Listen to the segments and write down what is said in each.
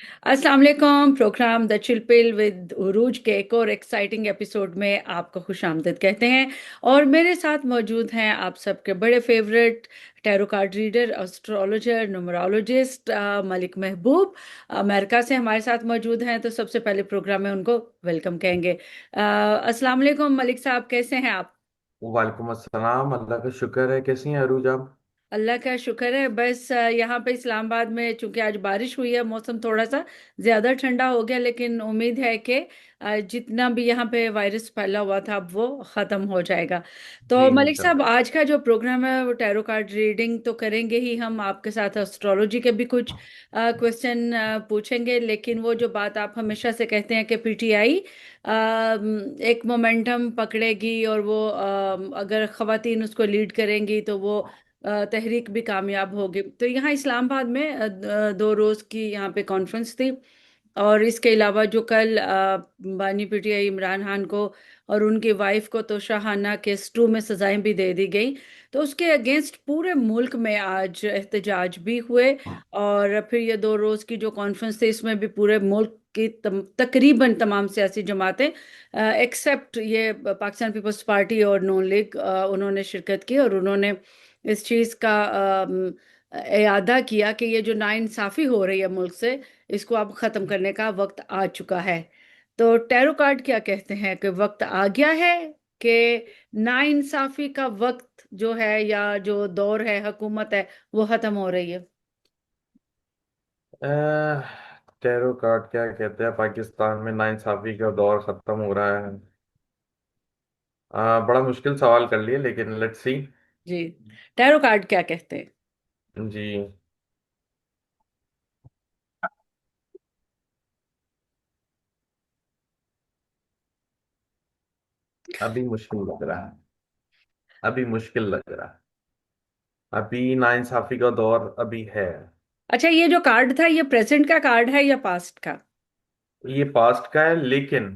अस्सलाम वालेकुम। Programme the चिलपिल with उरूज के एक और एक्साइटिंग एपिसोड में आपको खुशामदीद कहते हैं। और मेरे साथ मौजूद हैं आप सबके बड़े favourite tarot card reader, astrologer, numerologist Malik महबूब अमेरिका से हमारे साथ मौजूद हैं। तो सबसे पहले प्रोग्राम में उनको वेलकम कहेंगे। अस्सलाम वालेकुम मलिक साहब, कैसे हैं आप? वालेकुम अस्सलाम। अल्लाह का शुक्र है। कैसी हैं अरूज आप? अल्लाह का शुक्र है। बस यहाँ पे इस्लामाबाद में चूंकि आज बारिश हुई है, मौसम थोड़ा सा ज़्यादा ठंडा हो गया, लेकिन उम्मीद है कि जितना भी यहाँ पे वायरस फैला हुआ था अब वो ख़त्म हो जाएगा। तो जी मलिक साहब, इंशाल्लाह। आज का जो प्रोग्राम है वो टैरो कार्ड रीडिंग तो करेंगे ही हम, आपके साथ एस्ट्रोलॉजी के भी कुछ क्वेश्चन पूछेंगे। लेकिन वो जो बात आप हमेशा से कहते हैं कि पीटीआई एक मोमेंटम पकड़ेगी और वो अगर ख़वातीन उसको लीड करेंगी तो वो तहरीक भी कामयाब होगी। तो यहाँ इस्लामाबाद में 2 रोज़ की यहाँ पे कॉन्फ्रेंस थी। और इसके अलावा जो कल बानी पीटीआई इमरान खान को और उनकी वाइफ को तो शाहाना केस 2 में सजाएं भी दे दी गई। तो उसके अगेंस्ट पूरे मुल्क में आज एहतजाज भी हुए। और फिर ये 2 रोज़ की जो कॉन्फ्रेंस थी इसमें भी पूरे मुल्क की तकरीबन तमाम सियासी जमातें एक्सेप्ट ये पाकिस्तान पीपल्स पार्टी और नून लीग, उन्होंने शिरकत की। और उन्होंने इस चीज़ का इरादा किया कि ये जो नाइंसाफ़ी हो रही है मुल्क से, इसको अब ख़त्म करने का वक्त आ चुका है। तो टैरो कार्ड क्या कहते हैं कि वक्त आ गया है कि नाइंसाफ़ी का वक्त जो है या जो दौर है, हुकूमत है, वो ख़त्म हो रही है? अह, टैरो कार्ड क्या कहते हैं? पाकिस्तान में नाइंसाफी का दौर खत्म हो रहा है। बड़ा मुश्किल सवाल कर लिए, लेकिन लेट्स सी। जी, टैरो कार्ड क्या कहते हैं? जी। अभी मुश्किल लग रहा है। अभी मुश्किल लग रहा है। अभी नाइंसाफी का दौर अभी है। अच्छा, ये जो कार्ड था ये प्रेजेंट का कार्ड है या पास्ट का? ये पास्ट का है, लेकिन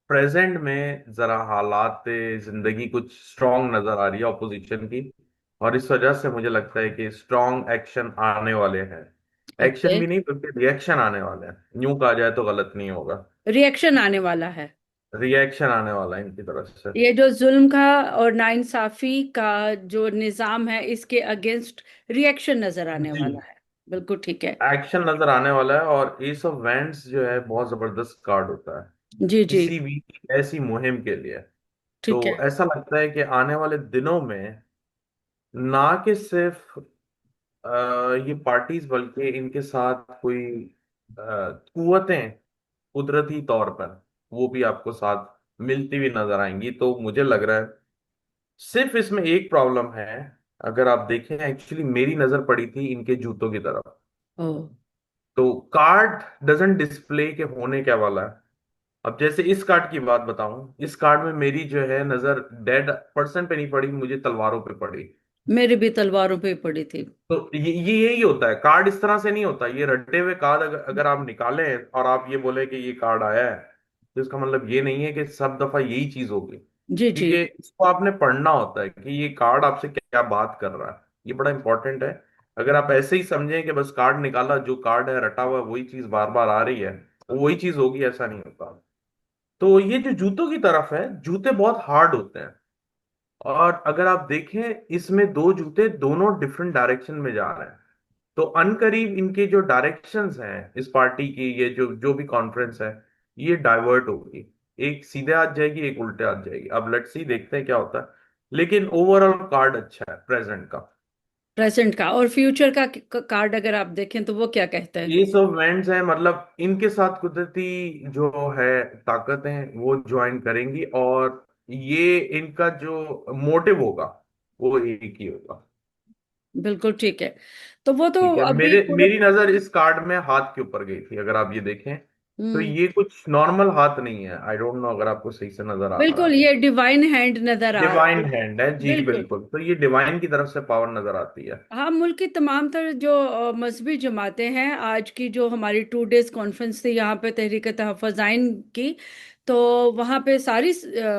प्रेजेंट में जरा हालात जिंदगी कुछ स्ट्रांग नजर आ रही है ऑपोजिशन की। और इस वजह से मुझे लगता है कि स्ट्रांग एक्शन आने वाले हैं। ओके। एक्शन भी नहीं बल्कि रिएक्शन आने वाले हैं, यूं कहा जाए तो गलत नहीं होगा। रिएक्शन आने वाला है? रिएक्शन आने वाला है इनकी तरफ से। ये जो जुल्म का और नाइंसाफी का जो निजाम है, इसके अगेंस्ट रिएक्शन नजर आने जी। वाला है। बिल्कुल ठीक है। एक्शन नजर आने वाला है, और एस ऑफ वैंड्स जो है बहुत जबरदस्त कार्ड होता है जी जी। किसी भी ऐसी मुहिम के लिए। तो ठीक है। ऐसा लगता है कि आने वाले दिनों में ना कि सिर्फ ये पार्टीज, बल्कि इनके साथ कोई कुव्वतें कुदरती तौर पर वो भी आपको साथ मिलती हुई नजर आएंगी। तो मुझे लग रहा है सिर्फ इसमें एक प्रॉब्लम है। अगर आप देखें, एक्चुअली मेरी नजर पड़ी थी इनके जूतों की तरफ। ओ। तो कार्ड डजंट डिस्प्ले के होने क्या वाला है। अब जैसे इस कार्ड की बात बताऊं, इस कार्ड में मेरी जो है नजर डेड पर्सन पे नहीं पड़ी, मुझे तलवारों पे पड़ी। मेरी भी तलवारों पे पड़ी थी। तो ये यही होता है। कार्ड इस तरह से नहीं होता। ये रटे हुए कार्ड अगर आप निकालें और आप ये बोले कि ये कार्ड आया है, तो इसका मतलब ये नहीं है कि सब दफा यही चीज होगी। जी जी। क्योंकि इसको आपने पढ़ना होता है कि ये कार्ड आपसे क्या बात कर रहा है। ये बड़ा इंपॉर्टेंट है। अगर आप ऐसे ही समझें कि बस कार्ड निकाला, जो कार्ड है रटा हुआ वही चीज बार बार आ रही है, वो वही चीज होगी, ऐसा नहीं होता। तो ये जो जूतों की तरफ है, जूते बहुत हार्ड होते हैं। और अगर आप देखें, इसमें दो जूते दोनों डिफरेंट डायरेक्शन में जा रहे हैं। तो अनकरीब इनके जो डायरेक्शंस हैं इस पार्टी की, ये जो जो भी कॉन्फ्रेंस है, ये डाइवर्ट होगी। एक सीधे हाथ जाएगी, एक उल्टे हाथ जाएगी। अब लेट्स सी, देखते हैं क्या होता है। लेकिन ओवरऑल कार्ड अच्छा है प्रेजेंट का। प्रेजेंट का और फ्यूचर का कार्ड अगर आप देखें तो वो क्या कहता है? ये सब वेंट्स हैं, मतलब इनके साथ कुदरती जो है ताकतें वो ज्वाइन करेंगी, और ये इनका जो मोटिव होगा वो एक ही होगा। बिल्कुल ठीक है। तो वो तो ठीक है। अभी पूरे। मेरी नजर इस कार्ड में हाथ के ऊपर गई थी। अगर आप ये देखें, तो हम्म। ये कुछ नॉर्मल हाथ नहीं है। आई डोंट नो अगर आपको सही से नजर आ रहा बिल्कुल, है। ये डिवाइन हैंड नजर आ रही डिवाइन है। हैंड है जी, बिल्कुल। बिल्कुल। तो ये डिवाइन की तरफ से पावर नजर आती है। हाँ, मुल्क की तमाम तर जो मजहबी जमातें हैं, आज की जो हमारी 2 डेज कॉन्फ्रेंस थी यहाँ पे तहरीक तहफ़्फ़ुज़ आइन की, तो वहां पे सारी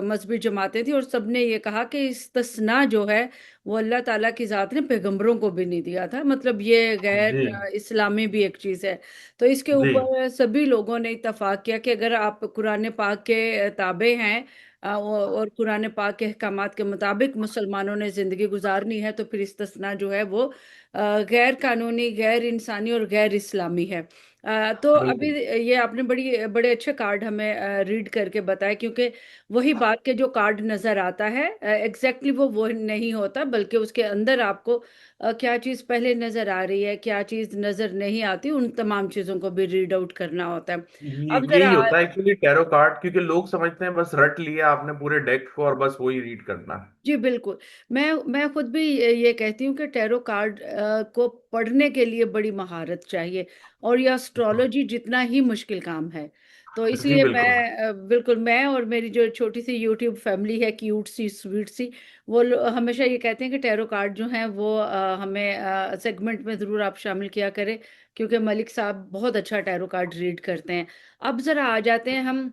मजहबी जमातें थी और सबने ये कहा कि इस्तिस्ना जो है वो अल्लाह ताला की जात ने पैगंबरों को भी नहीं दिया था, मतलब ये गैर जी इस्लामी भी एक चीज है। तो इसके जी ऊपर सभी लोगों ने इत्तफाक किया कि अगर आप कुरान पाक के ताबे हैं और कुरान पाक के अहकामात के मुताबिक मुसलमानों ने जिंदगी गुजारनी है, तो फिर इस्तिस्ना जो है वो गैर कानूनी, गैर इंसानी और गैर इस्लामी है। तो अभी बिल्कुल। ये आपने बड़े अच्छे कार्ड हमें रीड करके बताया, क्योंकि वही बात के जो कार्ड नजर आता है एग्जैक्टली वो नहीं होता, बल्कि उसके अंदर आपको क्या चीज पहले नजर आ रही है, क्या चीज नजर नहीं आती, उन तमाम चीजों को भी रीड आउट करना होता है। ये अब यही जरा होता है एक्चुअली टैरो कार्ड, क्योंकि लोग समझते हैं बस रट लिया आपने पूरे डेक को और बस वही रीड करना है। जी बिल्कुल। मैं खुद भी ये कहती हूँ कि टैरो कार्ड को पढ़ने के लिए बड़ी महारत चाहिए, और यह एस्ट्रोलॉजी जितना ही मुश्किल काम है। तो जी इसलिए बिल्कुल। बिल्कुल, मैं और मेरी जो छोटी सी यूट्यूब फैमिली है, क्यूट सी स्वीट सी, हमेशा ये कहते हैं कि टैरो कार्ड जो हैं वो हमें सेगमेंट में ज़रूर आप शामिल किया करें, क्योंकि मलिक साहब बहुत अच्छा टैरो कार्ड रीड करते हैं। अब ज़रा आ जाते हैं हम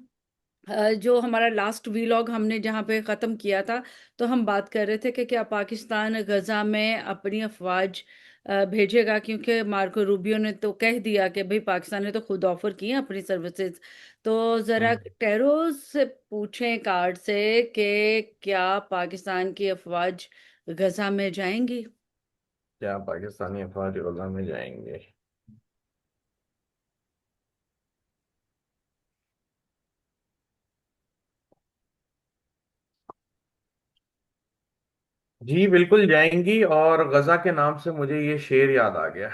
जो हमारा लास्ट वीलॉग हमने जहाँ पे ख़त्म किया था, तो हम बात कर रहे थे कि क्या पाकिस्तान गज़ा में अपनी अफवाज भेजेगा, क्योंकि मार्को रूबियो ने तो कह दिया कि भाई पाकिस्तान ने तो खुद ऑफर की है अपनी सर्विसेज। तो ज़रा हम्म। टैरो से पूछें कार्ड से कि क्या पाकिस्तान की अफवाज गज़ा में जाएंगी। क्या पाकिस्तानी अफवाज गजा में जाएंगे? जी बिल्कुल जाएंगी। और गजा के नाम से मुझे ये शेर याद आ गया।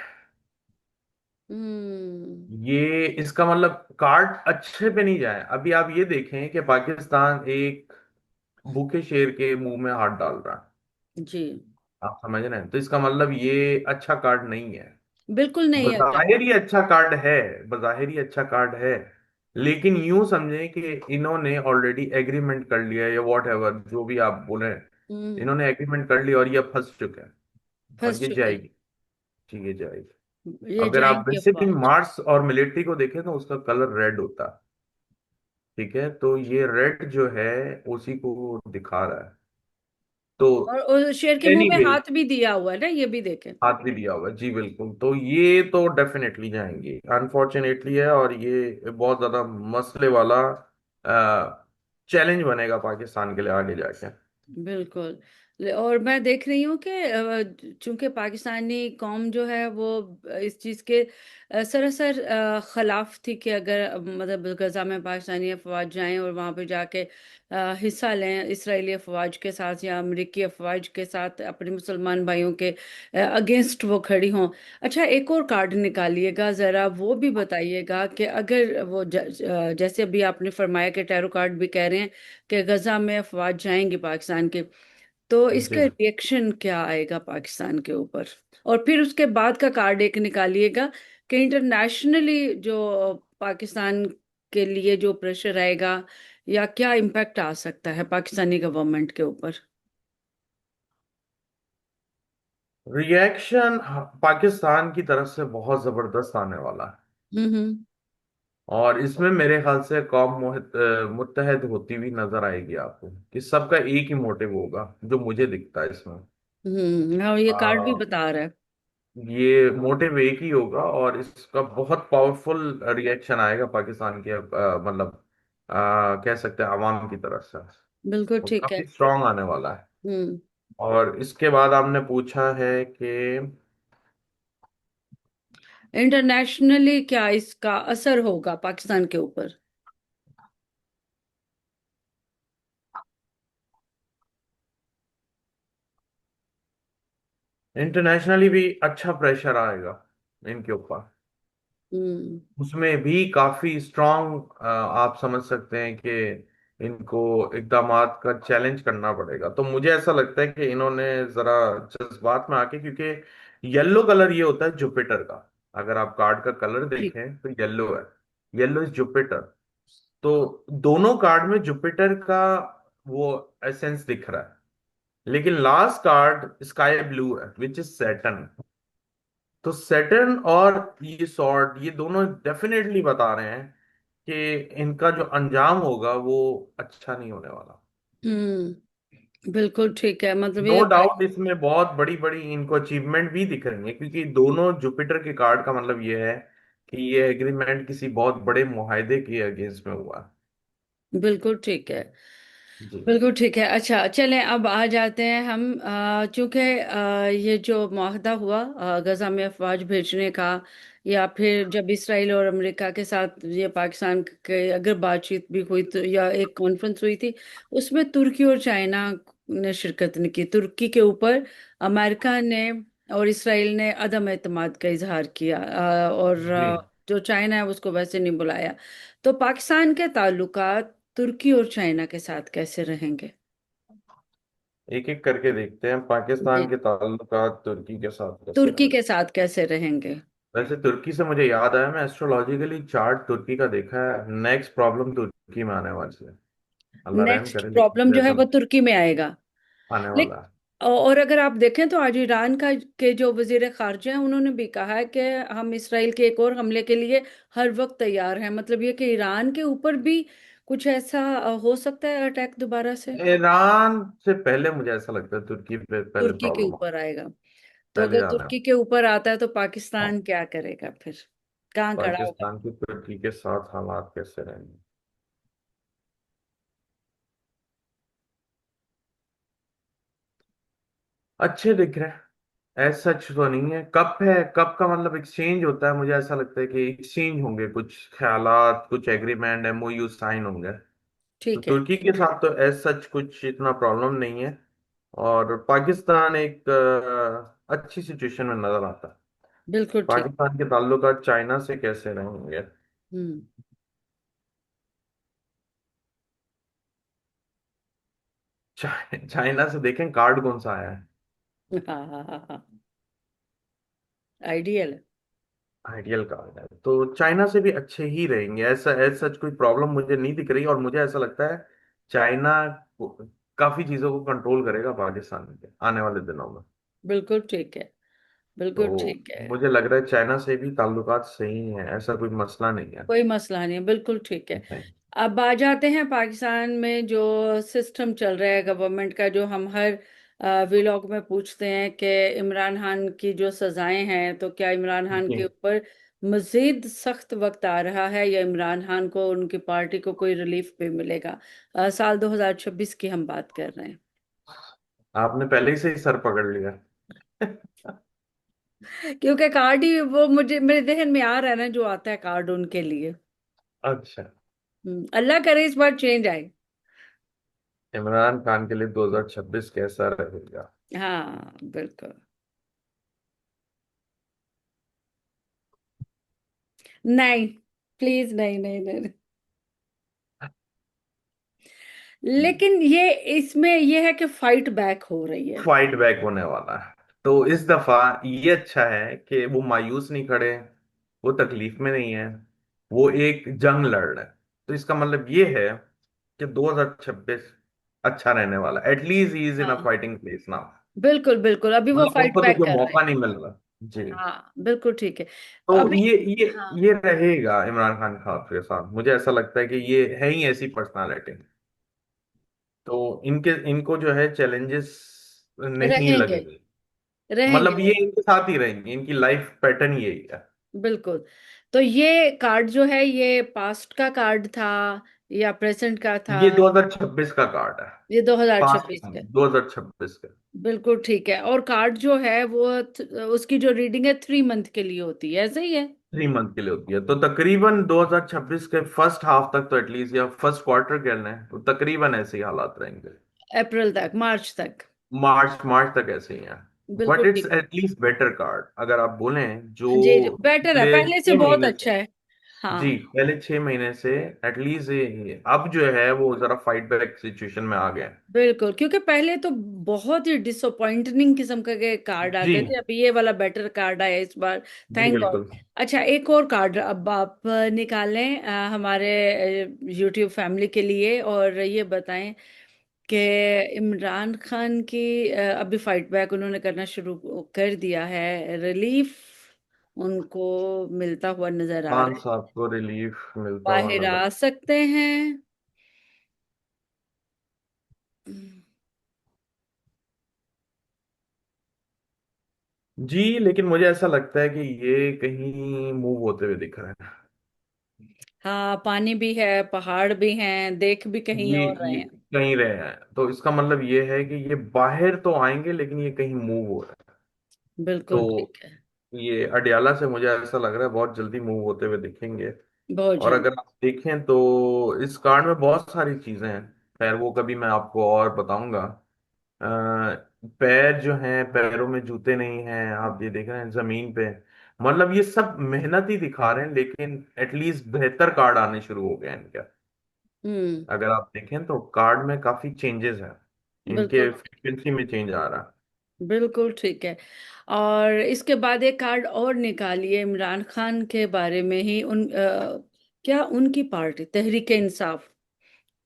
हम्म। ये इसका मतलब कार्ड अच्छे पे नहीं जाए। अभी आप ये देखें कि पाकिस्तान एक भूखे शेर के मुंह में हाथ डाल रहा है। जी आप समझ रहे हैं? तो इसका मतलब ये अच्छा कार्ड नहीं है। बिल्कुल नहीं अच्छा बज़ाहिर कार्ड। ही अच्छा कार्ड है, बज़ाहिर ही अच्छा कार्ड है। लेकिन यूं समझें कि इन्होंने ऑलरेडी एग्रीमेंट कर लिया है, या वॉट एवर जो भी आप बोले, हम्म। इन्होंने एग्रीमेंट कर लिया और ये फंस चुके हैं। और फंस ये चुके हैं। जाएगी। ठीक है, जाएगी। ये अगर आप जाएंगे वैसे भी अफवाज। मार्स और मिलिट्री को देखें तो उसका कलर रेड होता है। ठीक है, तो ये रेड जो है उसी को दिखा रहा है। तो और शेर के मुंह में एनीवे, हाथ भी दिया हुआ है ना, ये भी देखें। हाथ भी दिया हुआ है जी बिल्कुल। तो ये तो डेफिनेटली जाएंगी, अनफॉर्चुनेटली है। और ये बहुत ज्यादा मसले वाला चैलेंज बनेगा पाकिस्तान के लिए आगे जाके। बिल्कुल। और मैं देख रही हूँ कि चूंकि पाकिस्तानी कौम जो है वो इस चीज़ के सरासर खिलाफ थी कि अगर मतलब गजा में पाकिस्तानी अफवाज जाएं और वहाँ पे जाके हिस्सा लें इसराइली अफवाज के साथ या अमेरिकी अफवाज के साथ, अपने मुसलमान भाइयों के अगेंस्ट वो खड़ी हों। अच्छा, एक और कार्ड निकालिएगा ज़रा, वो भी बताइएगा कि अगर वो जैसे अभी आपने फरमाया कि टैरो कार्ड भी कह रहे हैं कि गजा में अफवाज जाएंगी पाकिस्तान के, तो जी इसका रिएक्शन क्या आएगा पाकिस्तान के ऊपर। और फिर उसके बाद का कार्ड एक निकालिएगा कि इंटरनेशनली जो पाकिस्तान के लिए जो प्रेशर आएगा, या क्या इम्पैक्ट आ सकता है पाकिस्तानी गवर्नमेंट के ऊपर। रिएक्शन पाकिस्तान की तरफ से बहुत जबरदस्त आने वाला है। हम्म। और इसमें मेरे ख्याल से कौम मुत्तहद होती हुई नजर आएगी आपको, कि सबका एक ही मोटिव होगा जो मुझे दिखता है इसमें। हाँ, ये कार्ड भी आ, बता रहा है। ये मोटिव एक ही होगा और इसका बहुत पावरफुल रिएक्शन आएगा पाकिस्तान के मतलब कह सकते हैं आवाम की तरफ से। बिल्कुल वो ठीक है। काफी स्ट्रांग आने वाला है। हम्म। और इसके बाद आपने पूछा है कि इंटरनेशनली क्या इसका असर होगा पाकिस्तान के ऊपर। इंटरनेशनली भी अच्छा प्रेशर आएगा इनके ऊपर। हम्म। उसमें भी काफी स्ट्रांग आप समझ सकते हैं कि इनको इकदामात का चैलेंज करना पड़ेगा। तो मुझे ऐसा लगता है कि इन्होंने जरा जज्बात में आके, क्योंकि येलो कलर ये होता है जुपिटर का। अगर आप कार्ड का कलर ठीक। देखें तो येलो है। Yellow is Jupiter. तो दोनों कार्ड में जुपिटर का वो एसेंस दिख रहा है। लेकिन लास्ट कार्ड स्काई ब्लू है विच इज सैटर्न। तो सैटर्न और ये सॉर्ड, ये दोनों डेफिनेटली बता रहे हैं कि इनका जो अंजाम होगा वो अच्छा नहीं होने वाला। बिल्कुल ठीक है, मतलब नो ये डाउट इसमें बहुत बड़ी बड़ी इनको अचीवमेंट भी दिख रही है, क्योंकि दोनों जुपिटर के कार्ड का मतलब ये है कि ये एग्रीमेंट किसी बहुत बड़े मुआहदे के अगेंस्ट में हुआ है। बिल्कुल ठीक है। जी। बिल्कुल ठीक है। अच्छा चलें, अब आ जाते हैं हम, चूंकि ये जो माहदा हुआ गजा में अफवाज भेजने का, या फिर जब इसराइल और अमेरिका के साथ ये पाकिस्तान के अगर बातचीत भी हुई तो, या एक कॉन्फ्रेंस हुई थी, उसमें तुर्की और चाइना ने शिरकत नहीं की। तुर्की के ऊपर अमेरिका ने और इसराइल ने अदम एतमाद का इजहार किया, और जी। जो चाइना है उसको वैसे नहीं बुलाया। तो पाकिस्तान के ताल्लुकात तुर्की और चाइना के साथ कैसे रहेंगे? एक एक करके देखते हैं, पाकिस्तान जी, के ताल्लुकात तुर्की के साथ कैसे तुर्की रहेंगे। के साथ कैसे रहेंगे? वैसे तुर्की से मुझे याद आया, मैं एस्ट्रोलॉजिकली चार्ट तुर्की का देखा है, नेक्स्ट प्रॉब्लम तुर्की में आने वाली है। अल्लाह रहम नेक्स्ट करे, प्रॉब्लम लेकिन जो है जैसा वो तुर्की में आएगा। आने लेकिन वाला है। और अगर आप देखें तो आज ईरान का के जो वजीर खारजा हैं उन्होंने भी कहा है कि हम इसराइल के एक और हमले के लिए हर वक्त तैयार हैं। मतलब ये कि ईरान के ऊपर भी कुछ ऐसा हो सकता है अटैक दोबारा से ईरान से पहले मुझे ऐसा लगता है तुर्की पे पहले तुर्की के प्रॉब्लम ऊपर आएगा। तो पहले अगर आना है। तुर्की के ऊपर आता है तो पाकिस्तान क्या करेगा फिर? कहाँ खड़ा होगा? पाकिस्तान की तुर्की के साथ हालात कैसे रहेंगे। अच्छे दिख रहे हैं, ऐसा सच तो नहीं है। कप है, कप का मतलब एक्सचेंज होता है, मुझे ऐसा लगता है कि एक्सचेंज होंगे, कुछ ख्यालात, कुछ एग्रीमेंट, एमओयू साइन होंगे। तो ठीक है। तुर्की के साथ तो एज सच कुछ इतना प्रॉब्लम नहीं है। और पाकिस्तान एक अच्छी सिचुएशन में नजर आता है। बिल्कुल ठीक। पाकिस्तान के ताल्लुकात चाइना से कैसे रहेंगे। हम्म। चाइना से देखें कार्ड कौन सा आया है। हाँ हाँ हाँ हाँ। आइडियल है। आइडियल कार्ड है, तो चाइना से भी अच्छे ही रहेंगे, ऐसा एज सच कोई प्रॉब्लम मुझे नहीं दिख रही। और मुझे ऐसा लगता है चाइना काफी चीजों को कंट्रोल करेगा पाकिस्तान के आने वाले दिनों में। बिल्कुल ठीक है। बिल्कुल तो ठीक है। मुझे लग रहा है चाइना से भी ताल्लुकात सही है, ऐसा कोई मसला नहीं है। कोई मसला नहीं है, बिल्कुल ठीक है। नहीं। अब आ जाते हैं पाकिस्तान में जो सिस्टम चल रहा है गवर्नमेंट का, जो हम हर व्लॉग में पूछते हैं कि इमरान खान की जो सजाएं हैं, तो क्या इमरान खान जी। के ऊपर मजीद सख्त वक्त आ रहा है, या इमरान खान को उनकी पार्टी को कोई रिलीफ भी मिलेगा? साल 2026 की हम बात कर रहे हैं। आपने पहले ही से ही सर पकड़ लिया। क्योंकि कार्ड ही वो मुझे मेरे जहन में आ रहा है ना, जो आता है कार्ड उनके लिए। अच्छा। अल्लाह करे इस बार चेंज आए। इमरान खान के लिए 2026 कैसा रहेगा। हाँ बिल्कुल। नहीं, प्लीज नहीं नहीं नहीं नहीं। लेकिन ये इसमें ये है कि फाइट बैक हो रही है। फाइट बैक होने वाला है। तो इस दफा ये अच्छा है कि वो मायूस नहीं खड़े, वो तकलीफ में नहीं है, वो एक जंग लड़ रहे हैं। तो इसका मतलब ये है कि 2026 अच्छा रहने वाला, एटलीस्ट ही इज इन अ हाँ फाइटिंग प्लेस नाउ। बिल्कुल बिल्कुल, अभी वो मतलब फाइट उनको तो बैक जो कर रहे हैं। मौका नहीं मिल रहा। जी। हाँ बिल्कुल ठीक है। तो अभी ये हाँ ये रहेगा इमरान खान खान के साथ, मुझे ऐसा लगता है कि ये है ही ऐसी पर्सनालिटी। तो इनके इनको जो है चैलेंजेस नहीं रहेंगे लगेंगे। रहेंगे मतलब ये रहेंगे। इनके साथ ही रहेंगे, इनकी लाइफ पैटर्न यही है। बिल्कुल। तो ये कार्ड जो है ये पास्ट का कार्ड था या प्रेजेंट का था? ये 2026 का कार्ड है। ये पास्ट 2026 का का। 2026 का। बिल्कुल ठीक है। और कार्ड जो है वो उसकी जो रीडिंग है 3 मंथ के लिए होती है, ऐसे ही है? 3 मंथ के लिए होती है, तो तकरीबन 2026 के फर्स्ट हाफ तक तो एटलीस्ट, या फर्स्ट क्वार्टर कह लें, तो तकरीबन ऐसे ही हालात रहेंगे। अप्रैल तक, मार्च तक। मार्च मार्च तक ऐसे ही हैं। बट बिल्कुल इट्स ठीक। एटलीस्ट बेटर कार्ड अगर आप बोलें, जो जी जी, बेटर है, पिछले पहले से छह बहुत महीने से। अच्छा है। जी, हाँ पहले 6 महीने से एटलीस्ट अब जो है वो जरा फाइट बैक सिचुएशन में आ गए हैं। बिल्कुल, क्योंकि पहले तो बहुत ही डिसअपॉइंटिंग किस्म का के कार्ड जी। आते थे, अभी ये वाला बेटर कार्ड आया इस बार। जी थैंक गॉड। बिल्कुल। अच्छा, एक और कार्ड अब आप निकालें हमारे यूट्यूब फैमिली के लिए, और ये बताएं कि इमरान खान की अभी फाइट बैक उन्होंने करना शुरू कर दिया है, रिलीफ उनको मिलता हुआ नजर आ खान रहा है। साहब को रिलीफ मिलता हुआ बाहर नजर। आ सकते हैं। जी, लेकिन मुझे ऐसा लगता है कि ये कहीं मूव होते हुए दिख रहे हैं। हाँ, पानी भी है, पहाड़ भी हैं, देख भी कहीं और रहे ये हैं। कहीं रहे हैं, तो इसका मतलब ये है कि ये बाहर तो आएंगे लेकिन ये कहीं मूव हो रहा है। बिल्कुल तो ठीक है। ये अडियाला से मुझे ऐसा लग रहा है बहुत जल्दी मूव होते हुए दिखेंगे। बहुत और जल्द। अगर आप देखें तो इस कार्ड में बहुत सारी चीजें हैं। खैर वो कभी मैं आपको और बताऊंगा। पैर जो हैं, पैरों में जूते नहीं हैं, आप ये देख रहे हैं जमीन पे। मतलब ये सब मेहनत ही दिखा रहे हैं, लेकिन एटलीस्ट बेहतर कार्ड आने शुरू हो गए हैं इनके। हम्म। अगर आप देखें तो कार्ड में काफी चेंजेस हैं। इनके बिल्कुल। फ्रीक्वेंसी में चेंज आ रहा है। बिल्कुल ठीक है। और इसके बाद एक कार्ड और निकालिए इमरान खान के बारे में ही। क्या उनकी पार्टी तहरीक इंसाफ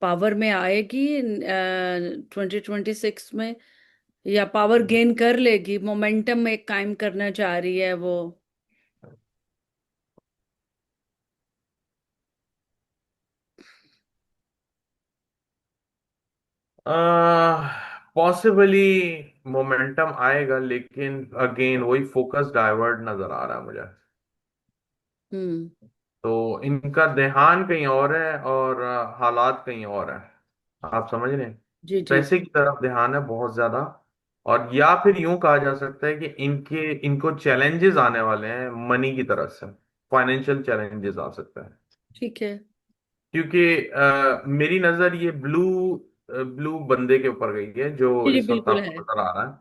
पावर में आएगी 2026 में, या पावर गेन कर लेगी? मोमेंटम एक कायम करना चाह रही है वो। पॉसिबली मोमेंटम आएगा, लेकिन अगेन वही फोकस डाइवर्ट नजर आ रहा है मुझे। हम्म। तो इनका ध्यान कहीं और है और हालात कहीं और है। आप समझ रहे हैं? जी जी। पैसे की तरफ ध्यान है बहुत ज्यादा। और या फिर यूं कहा जा सकता है कि इनके इनको चैलेंजेस आने वाले हैं मनी की तरफ से। फाइनेंशियल चैलेंजेस आ सकते हैं। ठीक है। क्योंकि मेरी नजर ये ब्लू ब्लू बंदे के ऊपर गई है जो जी जी, इस वक्त बिल्कुल आपको है। नजर आ रहा है।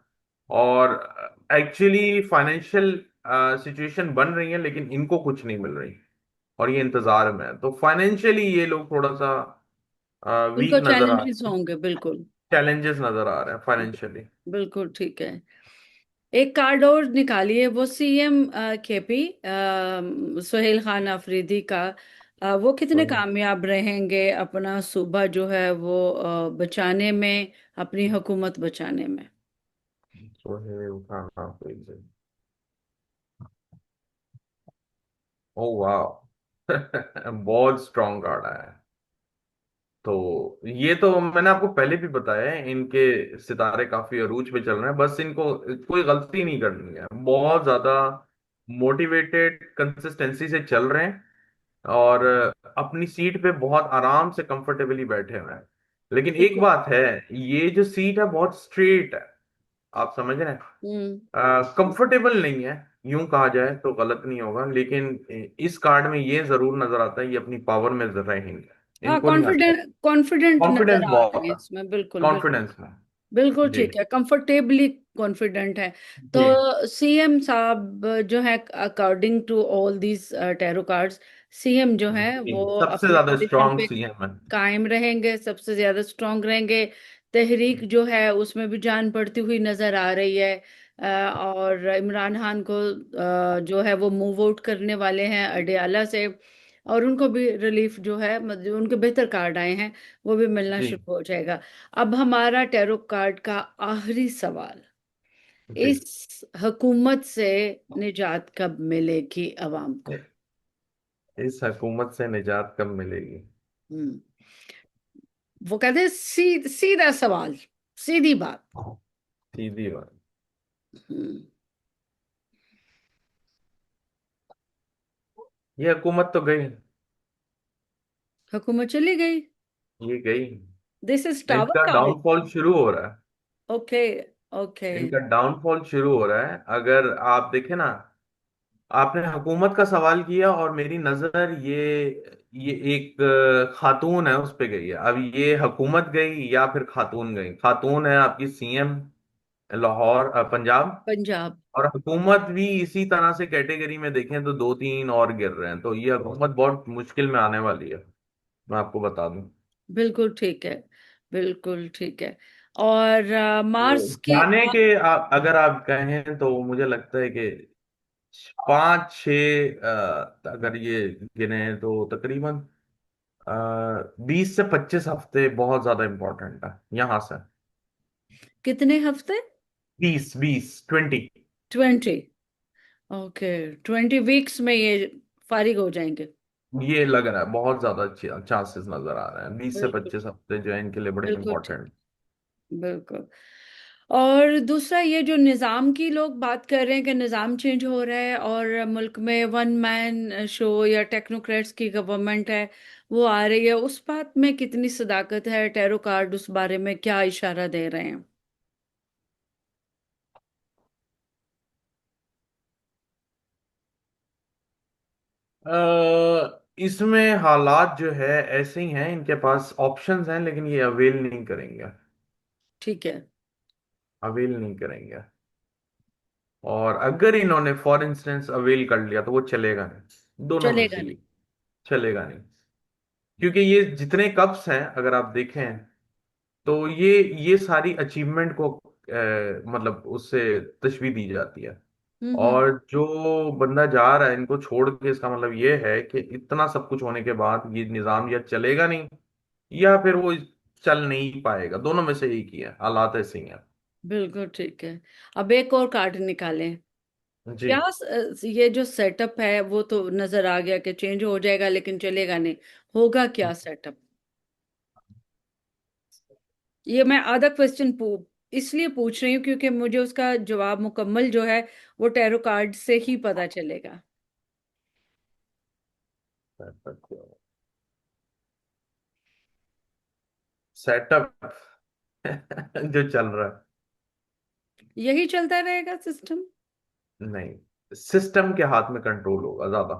और एक्चुअली फाइनेंशियल सिचुएशन बन रही है, लेकिन इनको कुछ नहीं मिल रही। और ये इंतजार में है, तो फाइनेंशियली ये लोग थोड़ा सा वीक उनको नजर आ चैलेंजेस रहे हैं। होंगे, बिल्कुल। चैलेंजेस नजर आ रहे हैं फाइनेंशियली। बिल्कुल ठीक है। एक कार्ड और निकालिए, वो सीएम केपी सुहेल खान अफरीदी का। वो कितने कामयाब रहेंगे अपना सूबा जो है वो बचाने में, अपनी हुकूमत बचाने में? सोहेल खान आफरीदी। ओ वाह। बहुत स्ट्रॉन्ग कार्ड आया है। तो ये तो मैंने आपको पहले भी बताया है, इनके सितारे काफी अरूज पे चल रहे हैं। बस इनको कोई गलती नहीं करनी है, बहुत ज्यादा मोटिवेटेड कंसिस्टेंसी से चल रहे हैं। और अपनी सीट पे बहुत आराम से कंफर्टेबली बैठे हुए हैं। लेकिन एक बिल्कुल। बात है, ये जो सीट है बहुत स्ट्रेट है। आप समझ रहे हैं? हम्म। कंफर्टेबल नहीं है, यूं कहा जाए तो गलत नहीं होगा, लेकिन इस कार्ड में ये जरूर नजर आता है ये अपनी पावर में रहेंगे, हाँ, इनको नहीं आता। कॉन्फिडेंट कॉन्फिडेंट नजर कॉन्फिडेंस आ रहे बहुत हैं है। इसमें, बिल्कुल बिल्कुल। कॉन्फिडेंस में। बिल्कुल जी। ठीक है, कंफर्टेबली कॉन्फिडेंट है। जी। तो सीएम साहब जो है, according to all these tarot cards, CM जो है जी, वो सबसे अपनी ज्यादा पोजीशन स्ट्रांग पे सीएम है। कायम रहेंगे, सबसे ज्यादा स्ट्रांग रहेंगे। तहरीक जो है उसमें भी जान पड़ती हुई नजर आ रही है। और इमरान खान को जो है वो मूव आउट करने वाले हैं अडियाला से। और उनको भी रिलीफ जो है, मतलब उनके बेहतर कार्ड आए हैं, वो भी मिलना जी। शुरू हो जाएगा। अब हमारा टैरो कार्ड का आखिरी सवाल, जी। इस हुकूमत से निजात कब मिलेगी अवाम को? इस हुकूमत से निजात कब मिलेगी? हम्म। वो कहते हैं सीधा सवाल, सीधी बात। सीधी बात। हम्म। ये हुकूमत तो गई। हुकूमत चली गई। ये गई। दिस इज टावर इनका कार्ड। डाउनफॉल शुरू हो रहा है। ओके। ओके। इनका डाउनफॉल शुरू हो रहा है, अगर आप देखें ना। आपने हुकूमत का सवाल किया और मेरी नजर ये एक खातून है उस पे गई है। अब ये हुकूमत गई या फिर खातून गई? खातून है आपकी सीएम लाहौर पंजाब। पंजाब। और हुकूमत भी इसी तरह से कैटेगरी में देखें तो दो तीन और गिर रहे हैं, तो ये हुकूमत बहुत मुश्किल में आने वाली है। मैं आपको बता दूं। बिल्कुल ठीक है। बिल्कुल ठीक है। और तो मार्स की जाने के अगर आप कहें तो मुझे लगता है कि 5 6 अगर ये गिने तो तकरीबन 20 से 25 हफ्ते बहुत ज्यादा इंपॉर्टेंट है यहां से। कितने हफ्ते? 20 20 20। 20। ओके, 20 वीक्स में ये फारिग हो जाएंगे। ये लग रहा है बहुत ज्यादा चांसेस नजर आ रहे हैं, 20 से बिल्कुल। 25 हफ्ते जो है इनके लिए बड़े बिल्कुल ठीक। इंपॉर्टेंट। बिल्कुल। और दूसरा, ये जो निज़ाम की लोग बात कर रहे हैं कि निज़ाम चेंज हो रहा है और मुल्क में वन मैन शो या टेक्नोक्रेट्स की गवर्नमेंट है, वो आ रही है, उस बात में कितनी सदाकत है? टैरो कार्ड उस बारे में क्या इशारा दे रहे हैं? इसमें हालात जो है ऐसे ही हैं, इनके पास ऑप्शंस हैं लेकिन ये अवेल नहीं करेंगे। ठीक है। अवेल नहीं करेंगे। और अगर इन्होंने फॉर इंस्टेंस अवेल कर लिया तो वो चलेगा नहीं, दोनों में चलेगा से नहीं। ही चलेगा नहीं। क्योंकि ये जितने कप्स हैं अगर आप देखें तो ये सारी अचीवमेंट को मतलब उससे तशबीह दी जाती है। हम्म। और जो बंदा जा रहा है इनको छोड़ के, इसका मतलब ये है कि इतना सब कुछ होने के बाद ये निज़ाम या चलेगा नहीं या फिर वो चल नहीं पाएगा, दोनों में से एक ही है, हालात ऐसे ही हैं। बिल्कुल ठीक है। अब एक और कार्ड निकालें। जी। क्या ये जो सेटअप है वो तो नजर आ गया कि चेंज हो जाएगा लेकिन चलेगा नहीं। होगा क्या सेटअप? ये मैं आधा क्वेश्चन इसलिए पूछ रही हूँ क्योंकि मुझे उसका जवाब मुकम्मल जो है वो टैरो कार्ड से ही पता चलेगा। सेटअप जो चल रहा यही चलता रहेगा सिस्टम। है, नहीं, सिस्टम के हाथ में कंट्रोल होगा ज्यादा।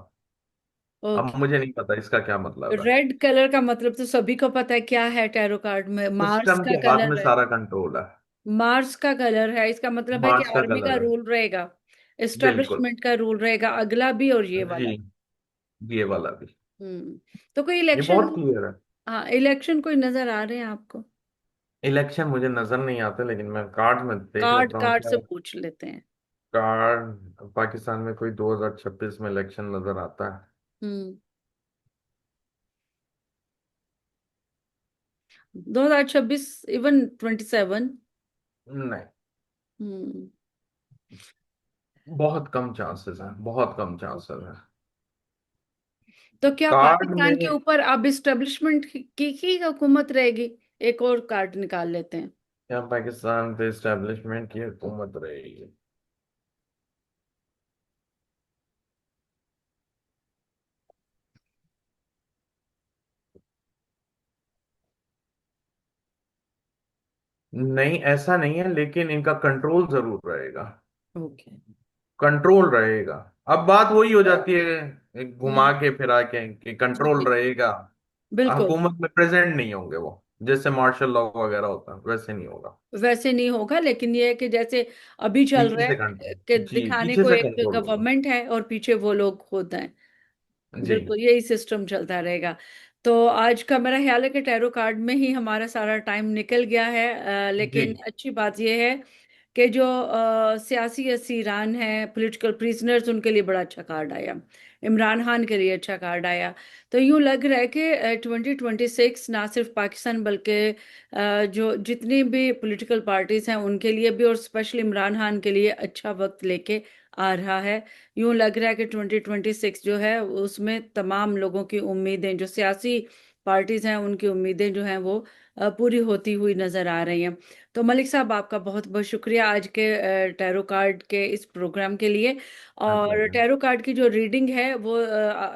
अब ओके। मुझे नहीं पता इसका क्या मतलब है। रेड कलर का मतलब तो सभी को पता है क्या है टैरो कार्ड में, मार्स सिस्टम का के हाथ में कलर है। सारा कंट्रोल है। मार्स का कलर है, इसका मतलब है कि मार्स का आर्मी का कलर है। रूल रहेगा, बिल्कुल। एस्टेब्लिशमेंट का रूल रहेगा, अगला भी और ये जी, वाला। ये वाला भी। तो कोई ये इलेक्शन? बहुत क्लियर है। हाँ, इलेक्शन कोई नजर आ रहे हैं आपको? इलेक्शन मुझे नजर नहीं आते लेकिन मैं कार्ड में देख कार्ड लेता हूँ कार्ड क्या। से पूछ लेते हैं। कार्ड पाकिस्तान में कोई 2026 में इलेक्शन नजर आता है? हम्म। 2026, इवन 27? नहीं, हम्म। बहुत कम चांसेस हैं, बहुत कम चांसेस हैं। तो क्या कार्ड में पाकिस्तान के ऊपर अब इस्टेब्लिशमेंट की हुकूमत रहेगी? एक और कार्ड निकाल लेते हैं। क्या पाकिस्तान पे इस्टेब्लिशमेंट की हुकूमत रहेगी? नहीं, ऐसा नहीं है, लेकिन इनका कंट्रोल जरूर रहेगा। ओके। कंट्रोल रहेगा। अब बात वही हो जाती है, एक घुमा हम्म। के फिरा के, कि जी कंट्रोल जी। रहेगा। बिल्कुल। हुकूमत में प्रेजेंट नहीं होंगे वो, जैसे मार्शल लॉ वगैरह होता है वैसे नहीं होगा। वैसे नहीं होगा, लेकिन ये है कि जैसे अभी चल पीछे रहा से है कि कंट्रोल, जी, दिखाने पीछे को से एक कंट्रोल होगा। गवर्नमेंट है और पीछे वो लोग होते हैं। जी। बिल्कुल यही सिस्टम चलता रहेगा। तो आज का मेरा ख्याल है कि टैरो कार्ड में ही हमारा सारा टाइम निकल गया है। जी। लेकिन अच्छी बात यह है कि जो सियासी असीरान हैं, पॉलिटिकल प्रिजनर्स, उनके लिए बड़ा अच्छा कार्ड आया। इमरान खान के लिए अच्छा कार्ड आया। तो यूं लग रहा है कि 2026 ना सिर्फ पाकिस्तान बल्कि जो जितनी भी पॉलिटिकल पार्टीज हैं उनके लिए भी, और स्पेशली इमरान खान के लिए अच्छा वक्त लेके आ रहा है। यूं लग रहा है कि 2026 जो है उसमें तमाम लोगों की उम्मीदें, जो सियासी पार्टीज हैं उनकी उम्मीदें जो हैं वो पूरी होती हुई नजर आ रही हैं। तो मलिक साहब, आपका बहुत बहुत शुक्रिया आज के टैरो कार्ड के इस प्रोग्राम के लिए। हाँ और pleasure। टैरो कार्ड की जो रीडिंग है वो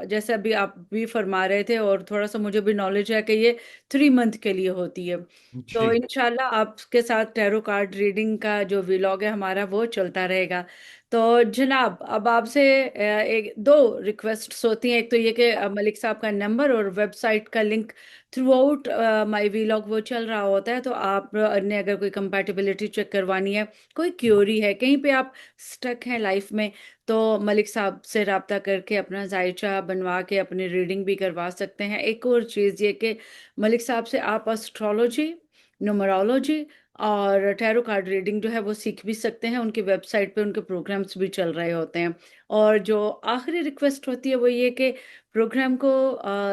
जैसे अभी आप भी फरमा रहे थे, और थोड़ा सा मुझे भी नॉलेज है कि ये 3 मंथ के लिए होती है। तो जी। इंशाल्लाह आपके साथ टैरो कार्ड रीडिंग का जो व्लॉग है हमारा वो चलता रहेगा। तो जनाब, अब आपसे एक दो रिक्वेस्ट्स होती हैं। एक तो ये कि मलिक साहब का नंबर और वेबसाइट का link through out my vlog वो चल रहा होता है, तो आप ने अगर कोई कंपैटिबिलिटी चेक करवानी है, कोई क्यूरी है, कहीं पे आप स्टक हैं लाइफ में, तो मलिक साहब से रब्ता करके अपना जायचा बनवा के अपनी रीडिंग भी करवा सकते हैं। एक और चीज़ ये कि मलिक साहब से आप एस्ट्रोलॉजी न्यूमरोलॉजी और टैरो कार्ड रीडिंग जो है वो सीख भी सकते हैं। उनकी वेबसाइट पे उनके प्रोग्राम्स भी चल रहे होते हैं। और जो आखिरी रिक्वेस्ट होती है वो ये कि प्रोग्राम को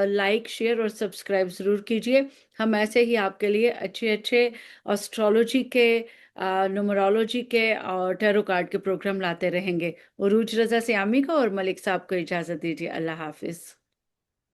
लाइक शेयर और सब्सक्राइब ज़रूर कीजिए। हम ऐसे ही आपके लिए अच्छे अच्छे एस्ट्रोलॉजी के, न्यूमरोलॉजी के और टैरो कार्ड के प्रोग्राम लाते रहेंगे। उरूज रज़ा सियामी को और मलिक साहब को इजाज़त दीजिए। अल्लाह हाफिज़।